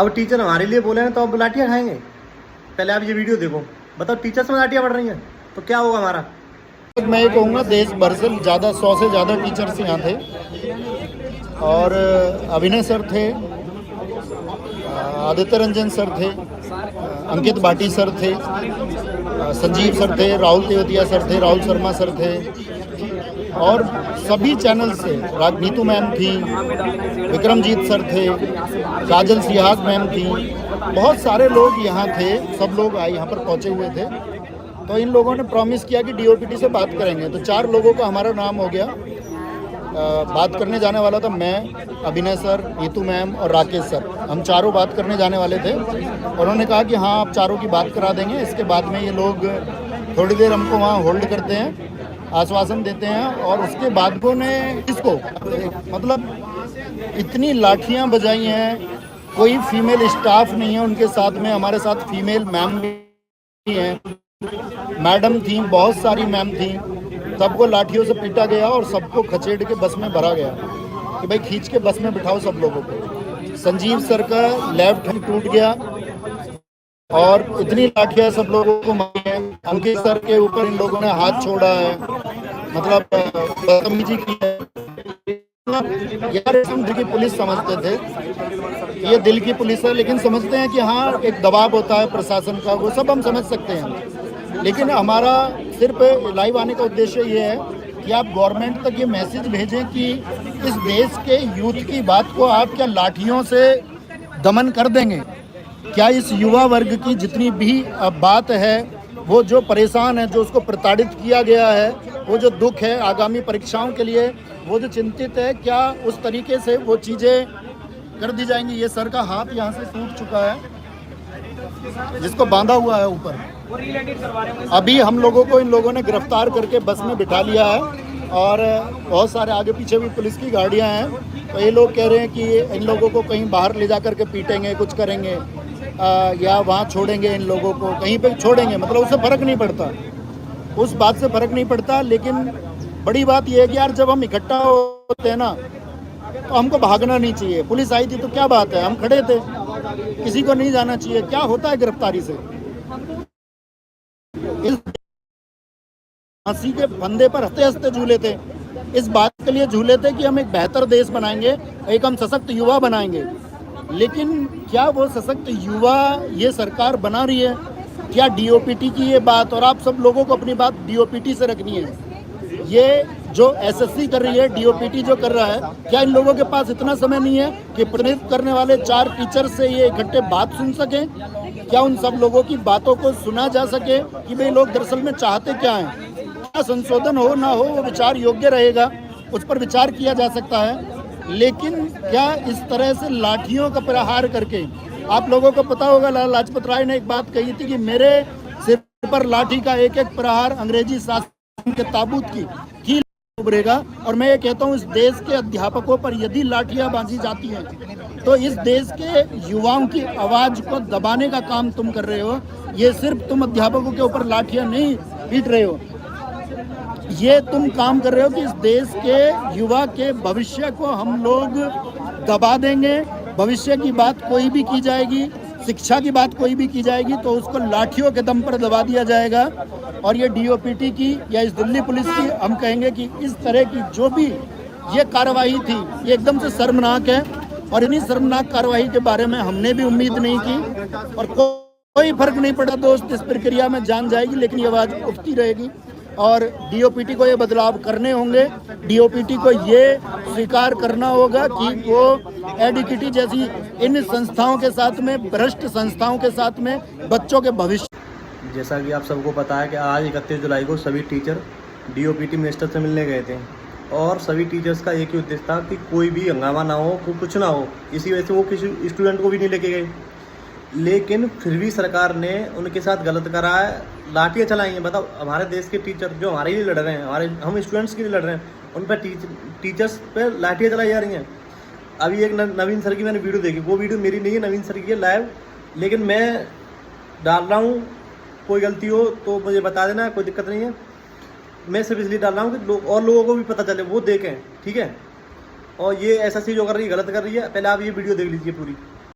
अब टीचर हमारे लिए बोले हैं तो अब लाठियाँ खाएंगे। पहले आप ये वीडियो देखो, बताओ टीचर्स में लाठियाँ पड़ रही हैं तो क्या होगा हमारा। मैं ये कहूँगा देश भर से ज़्यादा 100 से ज़्यादा टीचर्स यहाँ थे और अभिनय सर थे, आदित्य रंजन सर थे, अंकित भाटी सर थे, संजीव सर थे, राहुल तेवतिया सर थे, राहुल शर्मा सर थे और सभी चैनल से नीतू मैम थी, विक्रमजीत सर थे, काजल सिहाग मैम थी, बहुत सारे लोग यहाँ थे। सब लोग यहाँ पर पहुँचे हुए थे। तो इन लोगों ने प्रॉमिस किया कि डीओपीटी से बात करेंगे। तो 4 लोगों का हमारा नाम हो गया। बात करने जाने वाला था मैं, अभिनय सर, नीतू मैम और राकेश सर। हम चारों बात करने जाने वाले थे। उन्होंने कहा कि हाँ आप चारों की बात करा देंगे। इसके बाद में ये लोग थोड़ी देर हमको वहाँ होल्ड करते हैं, आश्वासन देते हैं और उसके बाद ने इसको मतलब इतनी लाठियाँ बजाई हैं। कोई फीमेल स्टाफ नहीं है उनके साथ में। हमारे साथ फीमेल मैम भी हैं, मैडम थी, बहुत सारी मैम थी। सबको लाठियों से पीटा गया और सबको खचेड़ के बस में भरा गया कि भाई खींच के बस में बिठाओ सब लोगों को। संजीव सर का लेफ्ट हैंड टूट गया और इतनी लाठियां सब लोगों को मारी है। अंकित सर के ऊपर इन लोगों ने हाथ छोड़ा है, मतलब बदतमीजी की है। यार हम दिल की पुलिस समझते थे, ये दिल की पुलिस है, लेकिन समझते हैं कि हाँ एक दबाव होता है प्रशासन का, वो सब हम समझ सकते हैं। लेकिन हमारा सिर्फ लाइव आने का उद्देश्य ये है कि आप गवर्नमेंट तक ये मैसेज भेजें कि इस देश के यूथ की बात को आप क्या लाठियों से दमन कर देंगे? क्या इस युवा वर्ग की जितनी भी बात है, वो जो परेशान है, जो उसको प्रताड़ित किया गया है, वो जो दुख है आगामी परीक्षाओं के लिए, वो जो चिंतित है, क्या उस तरीके से वो चीज़ें कर दी जाएंगी? ये सर का हाथ यहाँ से टूट चुका है जिसको बांधा हुआ है ऊपर। अभी हम लोगों को इन लोगों ने गिरफ्तार करके बस में बिठा लिया है और बहुत सारे आगे पीछे भी पुलिस की गाड़ियां हैं। तो ये लोग कह रहे हैं कि इन लोगों को कहीं बाहर ले जा करके पीटेंगे, कुछ करेंगे या वहाँ छोड़ेंगे, इन लोगों को कहीं पे छोड़ेंगे। मतलब उससे फ़र्क नहीं पड़ता, उस बात से फ़र्क नहीं पड़ता। लेकिन बड़ी बात यह है कि यार जब हम इकट्ठा होते हैं ना तो हमको भागना नहीं चाहिए। पुलिस आई थी तो क्या बात है, हम खड़े थे, किसी को नहीं जाना चाहिए। क्या होता है गिरफ्तारी से? इस फांसी के फंदे पर हंसते हंसते झूले थे, इस बात के लिए झूले थे कि हम एक बेहतर देश बनाएंगे, एक हम सशक्त युवा बनाएंगे। लेकिन क्या वो सशक्त युवा ये सरकार बना रही है? क्या डीओपीटी की ये बात, और आप सब लोगों को अपनी बात डीओपीटी से रखनी है, ये जो एसएससी कर रही है, डीओपीटी जो कर रहा है, क्या इन लोगों के पास इतना समय नहीं है कि प्रतिनिधित्व करने वाले 4 टीचर से ये इकट्ठे बात सुन सकें? क्या उन सब लोगों की बातों को सुना जा सके कि भाई लोग दरअसल में चाहते क्या हैं? क्या संशोधन हो ना हो वो विचार योग्य रहेगा, उस पर विचार किया जा सकता है। लेकिन क्या इस तरह से लाठियों का प्रहार करके, आप लोगों को पता होगा लाला लाजपत राय ने एक बात कही थी कि मेरे सिर पर लाठी का एक एक प्रहार अंग्रेजी शासन के ताबूत की कील उभरेगा। और मैं ये कहता हूँ इस देश के अध्यापकों पर यदि लाठियाँ बांधी जाती हैं तो इस देश के युवाओं की आवाज़ को दबाने का काम तुम कर रहे हो। ये सिर्फ तुम अध्यापकों के ऊपर लाठियाँ नहीं पीट रहे हो, ये तुम काम कर रहे हो कि इस देश के युवा के भविष्य को हम लोग दबा देंगे। भविष्य की बात कोई भी की जाएगी, शिक्षा की बात कोई भी की जाएगी तो उसको लाठियों के दम पर दबा दिया जाएगा। और ये डीओपीटी की या इस दिल्ली पुलिस की हम कहेंगे कि इस तरह की जो भी ये कार्रवाई थी ये एकदम से शर्मनाक है। और इन्हीं शर्मनाक कार्रवाई के बारे में हमने भी उम्मीद नहीं की। और कोई फर्क नहीं पड़ा दोस्त, इस प्रक्रिया में जान जाएगी लेकिन ये आवाज़ उठती रहेगी और डीओपीटी को ये बदलाव करने होंगे। डीओपीटी को ये स्वीकार करना होगा कि वो एडीकिटी जैसी इन संस्थाओं के साथ में, भ्रष्ट संस्थाओं के साथ में बच्चों के भविष्य। जैसा कि आप सबको पता है कि आज 31 जुलाई को सभी टीचर डीओपीटी मिनिस्टर से मिलने गए थे और सभी टीचर्स का एक ही उद्देश्य था कि कोई भी हंगामा ना हो, कुछ ना हो। इसी वजह से वो किसी स्टूडेंट को भी नहीं लेके गए। लेकिन फिर भी सरकार ने उनके साथ गलत करा है, लाठियाँ चलाई हैं। बताओ, हमारे देश के टीचर जो हमारे लिए लड़ रहे हैं, हम स्टूडेंट्स के लिए लड़ रहे हैं, उन पर टीचर्स पर लाठियाँ चलाई जा रही हैं। अभी एक नवीन सर की मैंने वीडियो देखी, वो वीडियो मेरी नहीं है, नवीन सर की है लाइव, लेकिन मैं डाल रहा हूँ। कोई गलती हो तो मुझे बता देना, कोई दिक्कत नहीं है। मैं सिर्फ इसलिए डाल रहा हूँ कि और लोगों को भी पता चले, वो देखें, ठीक है। और ये ऐसा चीज़ जो कर रही है गलत कर रही है। पहले आप ये वीडियो देख लीजिए पूरी।